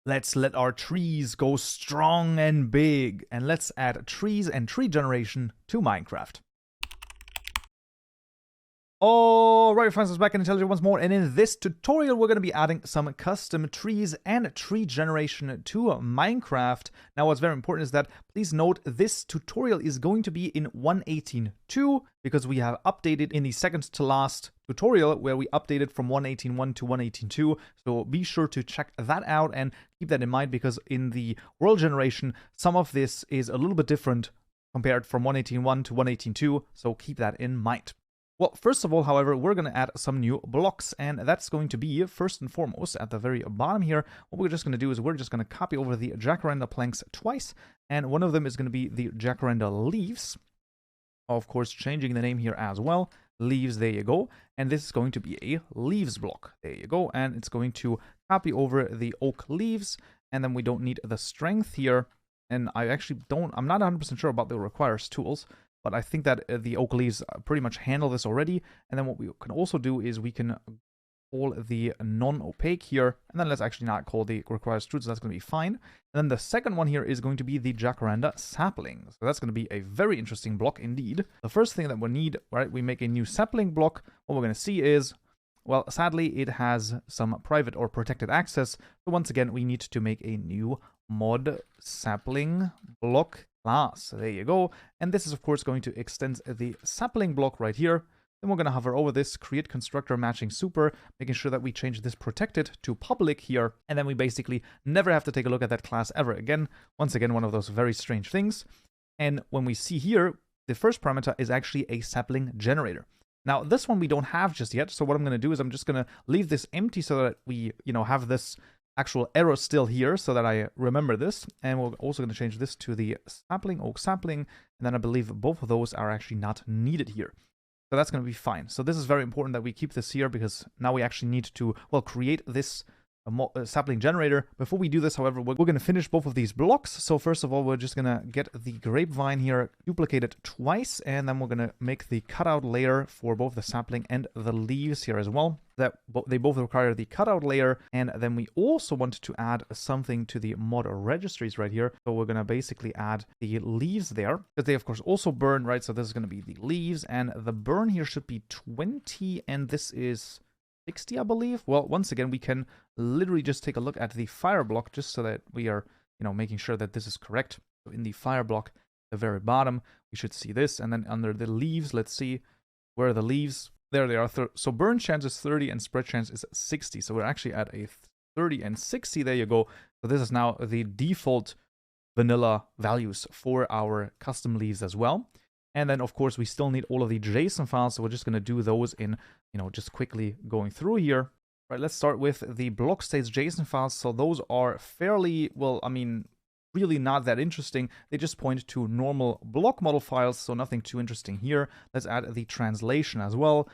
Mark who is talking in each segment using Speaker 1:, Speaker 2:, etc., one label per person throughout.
Speaker 1: Let's let our trees go strong and big, and let's add trees and tree generation to Minecraft. Alright friends, it's back in IntelliJ once more, and in this tutorial we're going to be adding some custom trees and tree generation to Minecraft. Now what's very important is that, please note, this tutorial is going to be in 1.18.2, because we have updated in the second to last tutorial where we updated from 1.18.1 to 1.18.2, so be sure to check that out and keep that in mind, because in the world generation some of this is a little bit different compared from 1.18.1 to 1.18.2, so keep that in mind. Well, first of all, however, we're going to add some new blocks, and that's going to be, first and foremost, at the very bottom here. What we're just going to do is we're just going to copy over the jacaranda planks twice, and one of them is going to be the jacaranda leaves. Of course, changing the name here as well. Leaves, there you go. And this is going to be a leaves block. There you go. And it's going to copy over the oak leaves, and then we don't need the strength here. And I'm not 100% sure about the requires tools, but I think that the oak leaves pretty much handle this already. And then what we can also do is we can call the non-opaque here, and then let's actually not call the requires truth, so that's going to be fine. And then the second one here is going to be the jacaranda sapling. So that's going to be a very interesting block indeed. The first thing that we need, right, we make a new sapling block. What we're going to see is, well, sadly, it has some private or protected access. So once again, we need to make a new mod sapling block class. So there you go. And this is, of course, going to extend the sapling block right here. Then we're going to hover over this, create constructor matching super, making sure that we change this protected to public here. And then we basically never have to take a look at that class ever again. Once again, one of those very strange things. And when we see here, the first parameter is actually a sapling generator. Now, this one we don't have just yet. So what I'm going to do is I'm just going to leave this empty so that we, have this actual arrow still here so that I remember this. And we're also going to change this to the sapling, oak sapling. And then I believe both of those are actually not needed here. So that's going to be fine. So this is very important that we keep this here, because now we actually need to, well, create this sapling generator. Before we do this, however, we're going to finish both of these blocks. So first of all, we're just going to get the grapevine here, duplicate it twice, and then we're going to make the cutout layer for both the sapling and the leaves here as well. They both require the cutout layer, and then we also want to add something to the mod registries right here. So we're going to basically add the leaves there, because they of course also burn, right? So this is going to be the leaves, and the burn here should be 20, and this is 60, I believe. Well, once again, we can literally just take a look at the fire block just so that we are, making sure that this is correct. So in the fire block, the very bottom, we should see this, and then under the leaves, let's see where are the leaves. There they are. So burn chance is 30 and spread chance is 60. So we're actually at a 30 and 60. There you go. So this is now the default vanilla values for our custom leaves as well. And then, of course, we still need all of the JSON files. So we're just going to do those in, just quickly going through here. Right, let's start with the block states JSON files. So those are fairly, well, really not that interesting. They just point to normal block model files, so nothing too interesting here. Let's add the translation as well.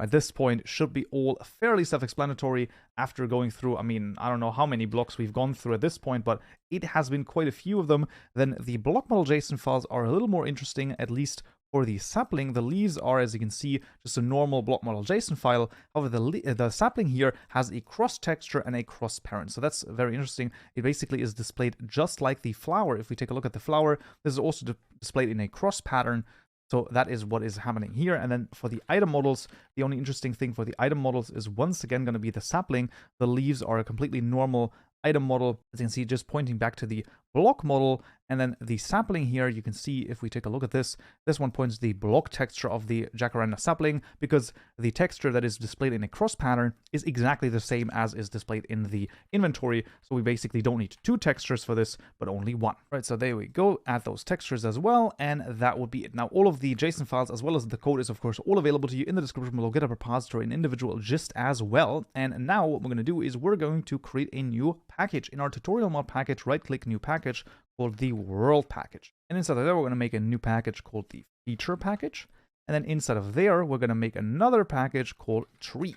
Speaker 1: At this point, should be all fairly self-explanatory after going through, I don't know how many blocks we've gone through at this point, but it has been quite a few of them. Then the block model JSON files are a little more interesting, at least for the sapling. The leaves are, as you can see, just a normal block model JSON file. However, the sapling here has a cross texture and a cross parent. So that's very interesting. It basically is displayed just like the flower. If we take a look at the flower, this is also displayed in a cross pattern. So that is what is happening here. And then for the item models, the only interesting thing for the item models is once again going to be the sapling. The leaves are a completely normal item model, as you can see, just pointing back to the block model. And then the sapling here, you can see if we take a look at this, this one points to the block texture of the jacaranda sapling, because the texture that is displayed in a cross pattern is exactly the same as is displayed in the inventory. So we basically don't need two textures for this, but only one. Right, so there we go. Add those textures as well, and that would be it. Now, all of the JSON files as well as the code is, of course, all available to you in the description below. Get a repository and individual gist as well. And now what we're going to do is we're going to create a new package. In our tutorial mod package, right-click new package called the world package. And inside of there, we're going to make a new package called the feature package. And then inside of there, we're going to make another package called tree.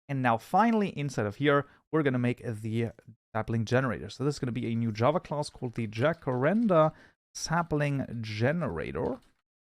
Speaker 1: And now finally, inside of here, we're going to make the sapling generator. So this is going to be a new Java class called the jacaranda sapling generator.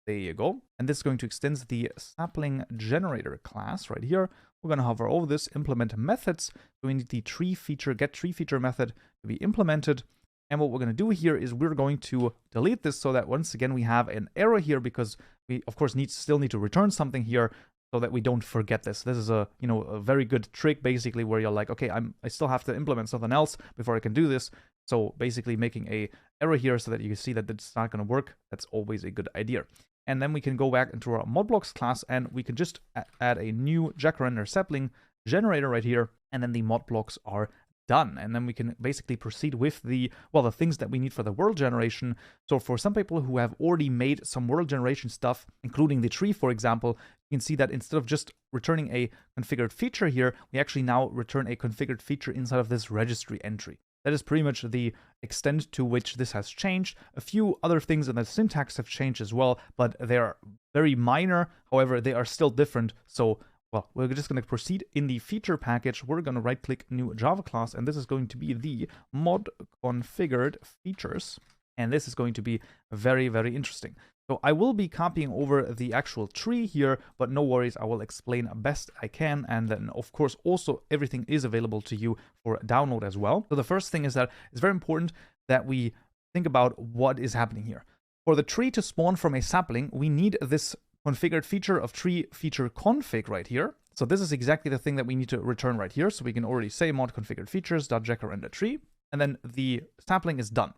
Speaker 1: There you go. And this is going to extend the sapling generator class right here. We're going to hover over this, implement methods. So we need the tree feature, get tree feature method to be implemented. And what we're going to do here is we're going to delete this so that once again we have an error here, because we of course still need to return something here so that we don't forget this. This is a very good trick basically, where you're like, okay, I still have to implement something else before I can do this. So basically making a error here so that you can see that it's not going to work. That's always a good idea. And then we can go back into our ModBlocks class and we can just add a new Jacaranda sapling generator right here, and then the ModBlocks are done. And then we can basically proceed with the things that we need for the world generation. So for some people who have already made some world generation stuff, including the tree, for example, you can see that instead of just returning a configured feature here, we actually now return a configured feature inside of this registry entry. That is pretty much the extent to which this has changed. A few other things in the syntax have changed as well, but they are very minor. However, they are still different. So, well, we're just going to proceed in the feature package. We're going to right-click new Java class, and this is going to be the ModConfiguredFeatures. And this is going to be very, very interesting. So I will be copying over the actual tree here, but no worries, I will explain best I can. And then, of course, also everything is available to you for download as well. So the first thing is that it's very important that we think about what is happening here. For the tree to spawn from a sapling, we need this configured feature of tree feature config right here. So this is exactly the thing that we need to return right here. So we can already say ModConfiguredFeatures.jacaranda and then the sapling is done.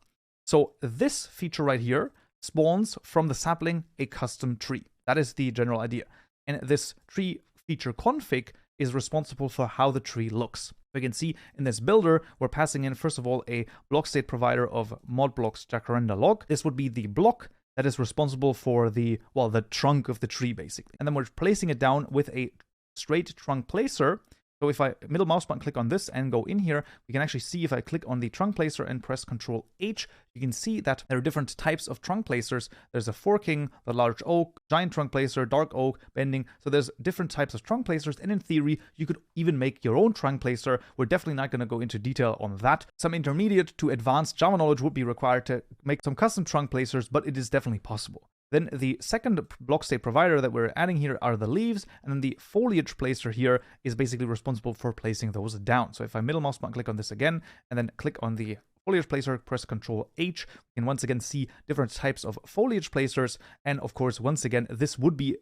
Speaker 1: So this feature right here spawns from the sapling a custom tree. That is the general idea. And this tree feature config is responsible for how the tree looks. We can see in this builder, we're passing in, first of all, a block state provider of ModBlocks log. This would be the block that is responsible for the trunk of the tree, basically. And then we're placing it down with a straight trunk placer. So if I middle mouse button click on this and go in here, we can actually see if I click on the trunk placer and press Ctrl H, you can see that there are different types of trunk placers. There's a forking, the large oak, giant trunk placer, dark oak, bending. So there's different types of trunk placers. And in theory, you could even make your own trunk placer. We're definitely not going to go into detail on that. Some intermediate to advanced Java knowledge would be required to make some custom trunk placers, but it is definitely possible. Then the second block state provider that we're adding here are the leaves, and then the foliage placer here is basically responsible for placing those down. So if I middle mouse button click on this again, and then click on the foliage placer, press Ctrl H, we can once again see different types of foliage placers. And of course, once again, this would be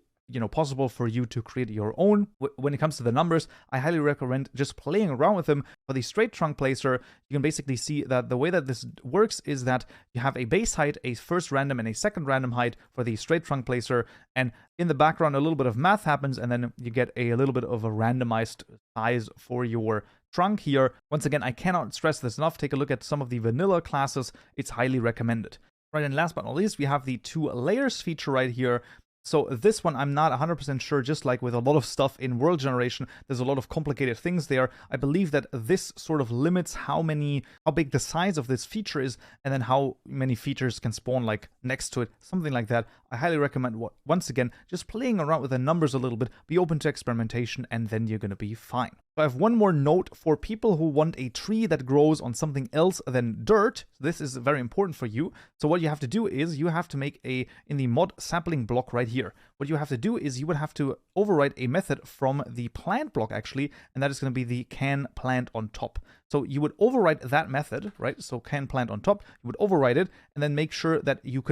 Speaker 1: possible for you to create your own. When it comes to the numbers, I highly recommend just playing around with them. For the straight trunk placer, you can basically see that the way that this works is that you have a base height, a first random, and a second random height for the straight trunk placer. And in the background, a little bit of math happens, and then you get a little bit of a randomized size for your trunk here. Once again, I cannot stress this enough. Take a look at some of the vanilla classes. It's highly recommended. Right, and last but not least, we have the 2 layers feature right here. So this one, I'm not 100% sure, just like with a lot of stuff in world generation, there's a lot of complicated things there. I believe that this sort of limits how big the size of this feature is, and then how many features can spawn like next to it, something like that. I highly recommend, once again, just playing around with the numbers a little bit, be open to experimentation, and then you're going to be fine. So I have one more note for people who want a tree that grows on something else than dirt. This is very important for you. So what you have to do is you have to make in the mod sapling block right here. What you have to do is you would have to override a method from the plant block actually, and that is going to be the can plant on top. So you would override that method, right? So can plant on top, you would override it, and then make sure that you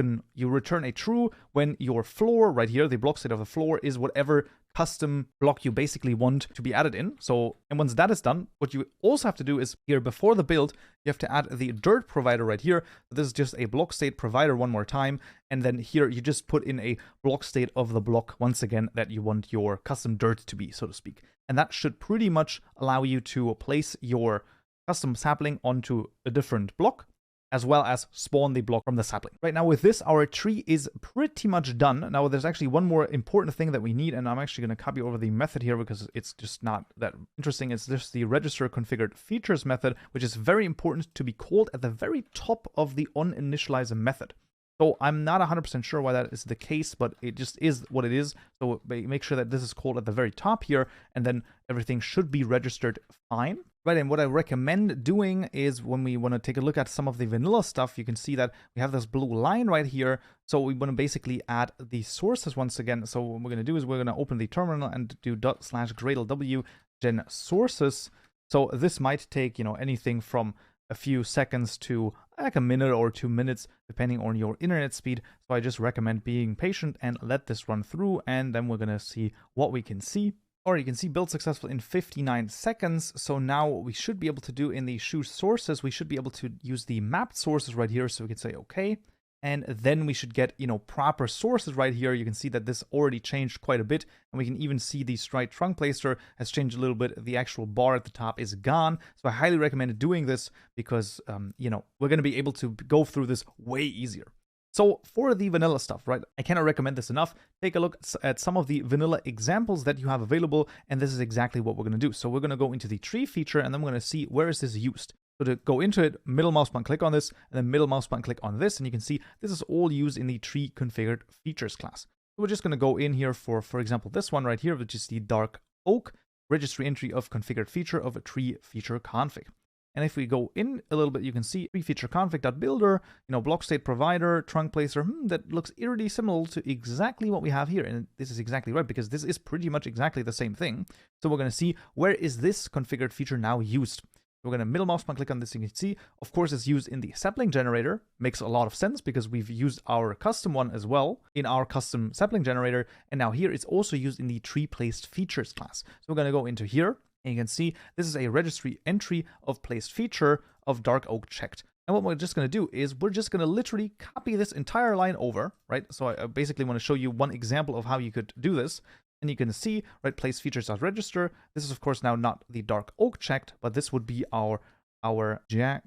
Speaker 1: return a true when your floor right here, the block state of the floor, is whatever custom block you basically want to be added in. So, and once that is done, what you also have to do is here before the build, you have to add the dirt provider right here. This is just a block state provider one more time. And then here you just put in a block state of the block once again that you want your custom dirt to be, so to speak. And that should pretty much allow you to place your custom sapling onto a different block, as well as spawn the block from the sapling. Right now with this, our tree is pretty much done. Now there's actually one more important thing that we need, and I'm actually going to copy over the method here because it's just not that interesting. It's just the register configured features method, which is very important to be called at the very top of the onInitialize method. So I'm not 100% sure why that is the case, but it just is what it is. So make sure that this is called at the very top here, and then everything should be registered fine. Right, and what I recommend doing is when we want to take a look at some of the vanilla stuff, you can see that we have this blue line right here. So we want to basically add the sources once again. So what we're going to do is we're going to open the terminal and do /gradlew GenSources. So this might take, anything from a few seconds to like a minute or 2 minutes, depending on your internet speed. So I just recommend being patient and let this run through, and then we're going to see what we can see. Or you can see build successful in 59 seconds. So now what we should be able to do in the shoe sources, we should be able to use the mapped sources right here. So we can say, okay. And then we should get, proper sources right here. You can see that this already changed quite a bit. And we can even see the stride trunk placer has changed a little bit. The actual bar at the top is gone. So I highly recommend doing this because, we're going to be able to go through this way easier. So for the vanilla stuff, right, I cannot recommend this enough. Take a look at some of the vanilla examples that you have available, and this is exactly what we're going to do. So we're going to go into the tree feature, and then we're going to see where is this used. So to go into it, middle mouse button click on this, and then middle mouse button click on this, and you can see this is all used in the tree configured features class. So we're just going to go in here for example, this one right here, which is the dark oak registry entry of configured feature of a tree feature config. And if we go in a little bit, you can see feature-config.builder, block state provider, trunk placer. That looks eerily similar to exactly what we have here. And this is exactly right, because this is pretty much exactly the same thing. So we're going to see where is this configured feature now used. We're going to middle mouse button click on this. You can see, of course, it's used in the sapling generator. Makes a lot of sense because we've used our custom one as well in our custom sapling generator. And now here it's also used in the tree placed features class. So we're going to go into here. And you can see this is a registry entry of placed feature of dark oak checked. And what we're just going to do is we're just going to literally copy this entire line over, right? So I basically want to show you one example of how you could do this. And you can see, right, placed features.register. This is, of course, now not the dark oak checked, but this would be our jacaranda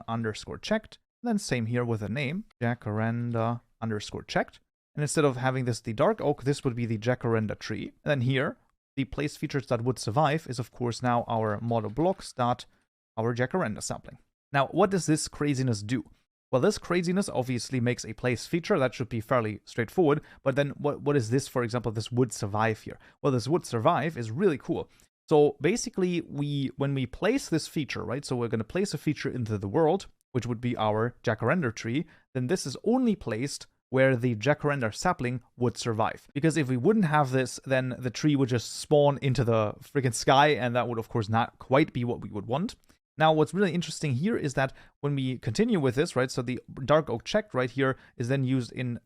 Speaker 1: underscore checked. And then same here with a name, jacaranda underscore checked. And instead of having this the dark oak, this would be the jacaranda tree. And then here, the placed features that would survive is, of course, now our ModBlocks our jacaranda sapling. Now, what does this craziness do? Well, this craziness obviously makes a placed feature. That should be fairly straightforward. But then what is this, for example, this would survive here? Well, this would survive is really cool. So basically, when we place this feature, right? So we're going to place a feature into the world, which would be our jacaranda tree. Then this is only placed where the jacaranda sapling would survive. Because if we wouldn't have this, then the tree would just spawn into the freaking sky, and that would, of course, not quite be what we would want. Now, what's really interesting here is that when we continue with this, right, so the dark oak checked right here is then used in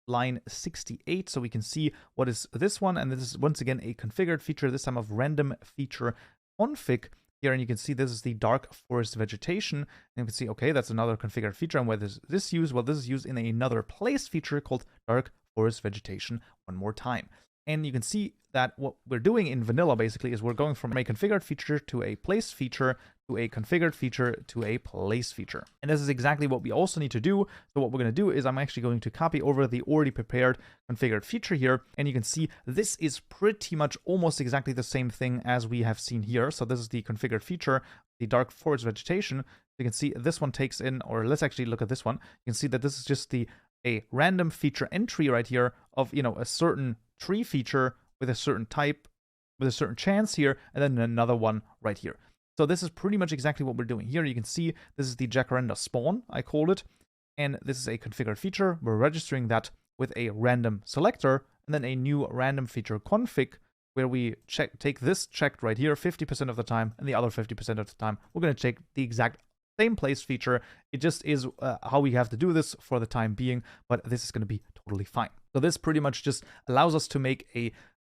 Speaker 1: line 68, so we can see what is this one, and this is, once again, a configured feature, this time of random feature config. Here, and you can see this is the dark forest vegetation. And you can see, okay, that's another configured feature. And where is this used? Well, this is used in another placed feature called dark forest vegetation one more time. And you can see that what we're doing in vanilla basically is we're going from a configured feature to a placed feature to a configured feature to a placed feature. And this is exactly what we also need to do. So what we're going to do is I'm actually going to copy over the already prepared configured feature here. And you can see this is pretty much almost exactly the same thing as we have seen here. So this is the configured feature, the dark forest vegetation. You can see this one takes in, or let's actually look at this one. You can see that this is just a random feature entry right here of, a certain tree feature with a certain type, with a certain chance here, and then another one right here. So this is pretty much exactly what we're doing here. You can see this is the jacaranda spawn, I called it, and this is a configured feature. We're registering that with a random selector, and then a new random feature config, where we take this checked right here 50% of the time, and the other 50% of the time, we're going to check the exact same place feature. It just is how we have to do this for the time being, but this is going to be totally fine. So this pretty much just allows us to make a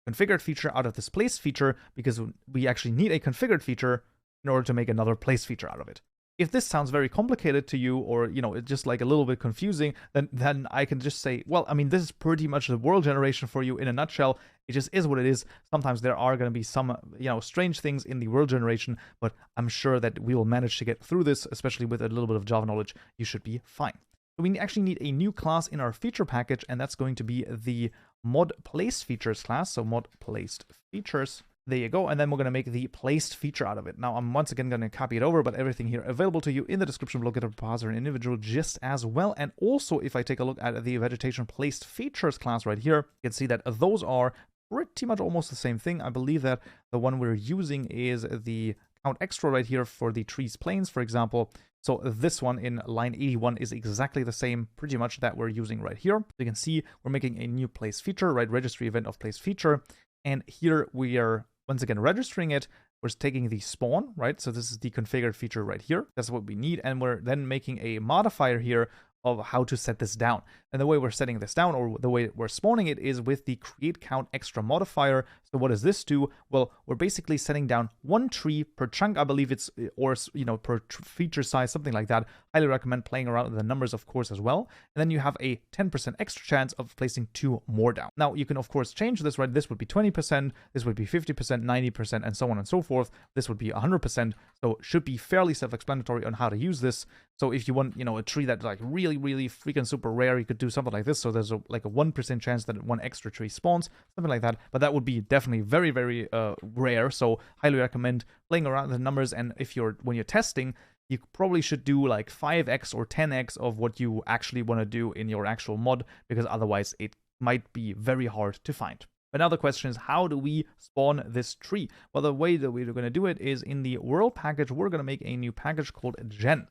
Speaker 1: configured feature out of this place feature, because we actually need a configured feature in order to make another place feature out of it. If this sounds very complicated to you, or, it's just like a little bit confusing, then I can just say, well, I mean, this is pretty much the world generation for you in a nutshell. It just is what it is. Sometimes there are going to be some, strange things in the world generation, but I'm sure that we will manage to get through this, especially with a little bit of Java knowledge. You should be fine. So we actually need a new class in our feature package, and that's going to be the ModPlacedFeatures class. So ModPlacedFeatures. There you go, and then we're going to make the placed feature out of it. Now, I'm once again going to copy it over, but everything here available to you in the description below, GitHub repository and individual just as well. And also, if I take a look at the vegetation placed features class right here, you can see that those are pretty much almost the same thing. I believe that the one we're using is the count extra right here for the trees planes, for example. So this one in line 81 is exactly the same, pretty much, that we're using right here. You can see we're making a new place feature, right? Registry event of place feature. And here we are, once again, registering it. We're taking the spawn, right? So this is the configured feature right here. That's what we need. And we're then making a modifier here of how to set this down. And the way we're setting this down, or the way we're spawning it, is with the create count extra modifier. So what does this do? Well, we're basically setting down one tree per chunk, I believe it's, or, you know, per feature size, something like that. Highly recommend playing around with the numbers, of course, as well. And then you have a 10% extra chance of placing 2 more down. Now, you can, of course, change this, right? This would be 20%, this would be 50%, 90%, and so on and so forth. This would be 100%. So it should be fairly self-explanatory on how to use this. So if you want, you know, a tree that's like really freaking super rare, you could do something like this. So there's like a 1% chance that one extra tree spawns, something like that. But that would be definitely very rare. So highly recommend playing around with the numbers. And if when you're testing, you probably should do like 5x or 10x of what you actually want to do in your actual mod, because otherwise it might be very hard to find. Another question is, how do we spawn this tree? Well, the way that we're going to do it is in the world package. We're going to make a new package called gen.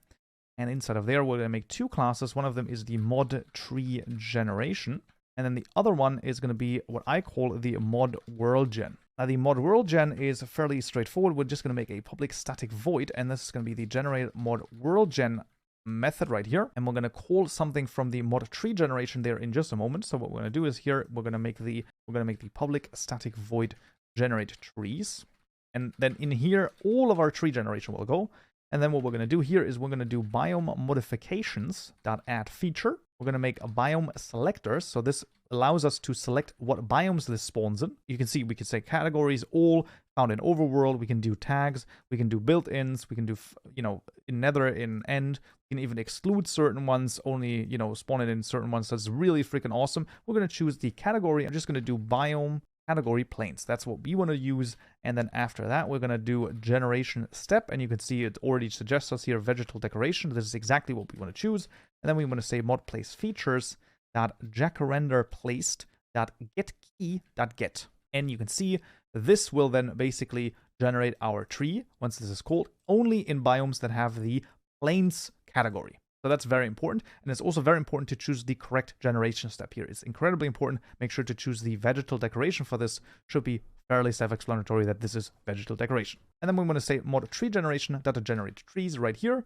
Speaker 1: And inside of there, we're going to make 2 classes. One of them is the mod tree generation. And then the other one is going to be what I call the mod world gen. Now, the mod world gen is fairly straightforward. We're just going to make a public static void. And this is going to be the generate mod world gen method right here. And we're going to call something from the mod tree generation there in just a moment. So what we're going to do is here, we're going to make the public static void generate trees. And then in here, all of our tree generation will go. And then what we're going to do here is we're going to do biome modifications.add feature. We're going to make a biome selectors. So this allows us to select what biomes this spawns in. You can see we can say categories, all found in overworld. We can do tags. We can do built-ins. We can do, you know, in nether, in end. We can even exclude certain ones, only, you know, spawn it in certain ones. So it's really freaking awesome. We're going to choose the category. I'm just going to do biome category planes. That's what we want to use. And then after that, we're going to do generation step. And you can see it already suggests us here vegetal decoration. This is exactly what we want to choose. And then we want to say ModPlaceFeatures.jacarender_place.getKey.get. And you can see this will then basically generate our tree once this is called, only in biomes that have the planes category. So that's very important. And it's also very important to choose the correct generation step here. It's incredibly important. Make sure to choose the vegetal decoration for this. Should be fairly self-explanatory that this is vegetal decoration. And then we want to say mod tree generation.generate trees right here.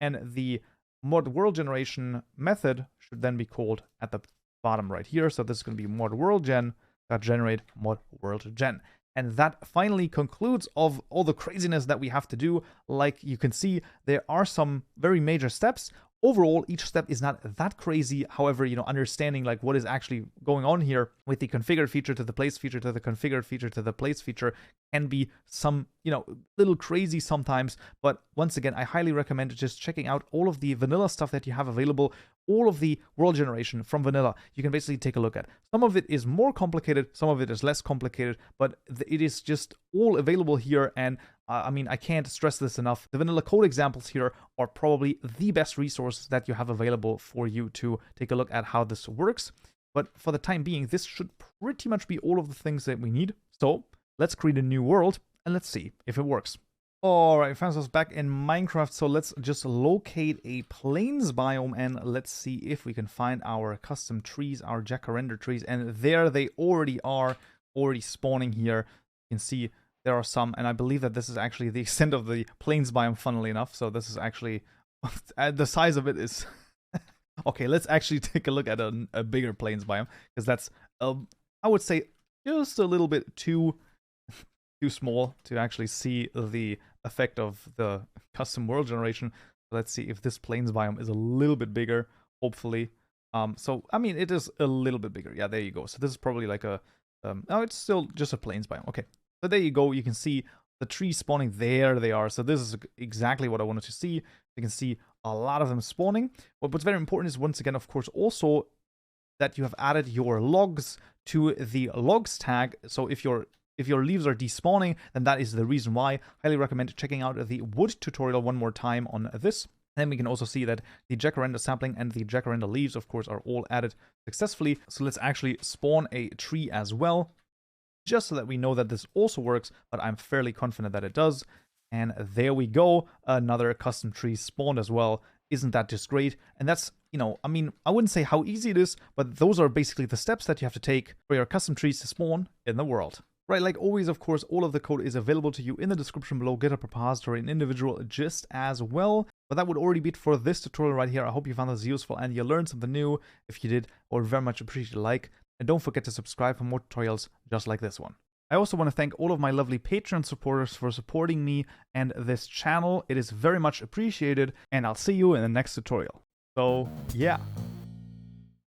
Speaker 1: And the mod world generation method should then be called at the bottom right here. So this is going to be mod world gen.generate mod world gen. And that finally concludes of all the craziness that we have to do. Like you can see, there are some very major steps. Overall, each step is not that crazy. However, you know, understanding like what is actually going on here with the configured feature to the place feature to the configured feature to the place feature can be some, you know, little crazy sometimes. But once again, I highly recommend just checking out all of the vanilla stuff that you have available, all of the world generation from vanilla. You can basically take a look at. Some of it is more complicated, some of it is less complicated, but it is just all available here. And I mean, I can't stress this enough. The vanilla code examples here are probably the best resources that you have available for you to take a look at how this works. But for the time being, this should pretty much be all of the things that we need. So let's create a new world and let's see if it works. All right, fans, us back in Minecraft. So let's just locate a plains biome and let's see if we can find our custom trees, our jacaranda trees. And there they already are, already spawning here. You can see there are some, and I believe that this is actually the extent of the plains biome, funnily enough. So this is actually, the size of it is... Okay, let's actually take a look at a bigger plains biome, because that's, I would say, just a little bit too small to actually see the effect of the custom world generation. Let's see if this plains biome is a little bit bigger, hopefully. So, I mean, it is a little bit bigger. Yeah, there you go. So this is probably like a, no, it's still just a plains biome. Okay. So there you go. You can see the trees spawning. There they are. So this is exactly what I wanted to see. You can see a lot of them spawning. But what's very important is, once again, of course, also that you have added your logs to the logs tag. So if your leaves are despawning, then that is the reason why. Highly recommend checking out the wood tutorial one more time on this. Then we can also see that the jacaranda sapling and the jacaranda leaves, of course, are all added successfully. So let's actually spawn a tree as well. just so that we know that this also works, but I'm fairly confident that it does. And there we go. Another custom tree spawned as well. Isn't that just great? And that's, you know, I mean, I wouldn't say how easy it is, but those are basically the steps that you have to take for your custom trees to spawn in the world. Right, like always, of course, all of the code is available to you in the description below, GitHub repository and individual gist as well. But that would already be it for this tutorial right here. I hope you found this useful and you learned something new. If you did, I would very much appreciate a like. And don't forget to subscribe for more tutorials just like this one. I also want to thank all of my lovely Patreon supporters for supporting me and this channel. It is very much appreciated, and I'll see you in the next tutorial. So, yeah.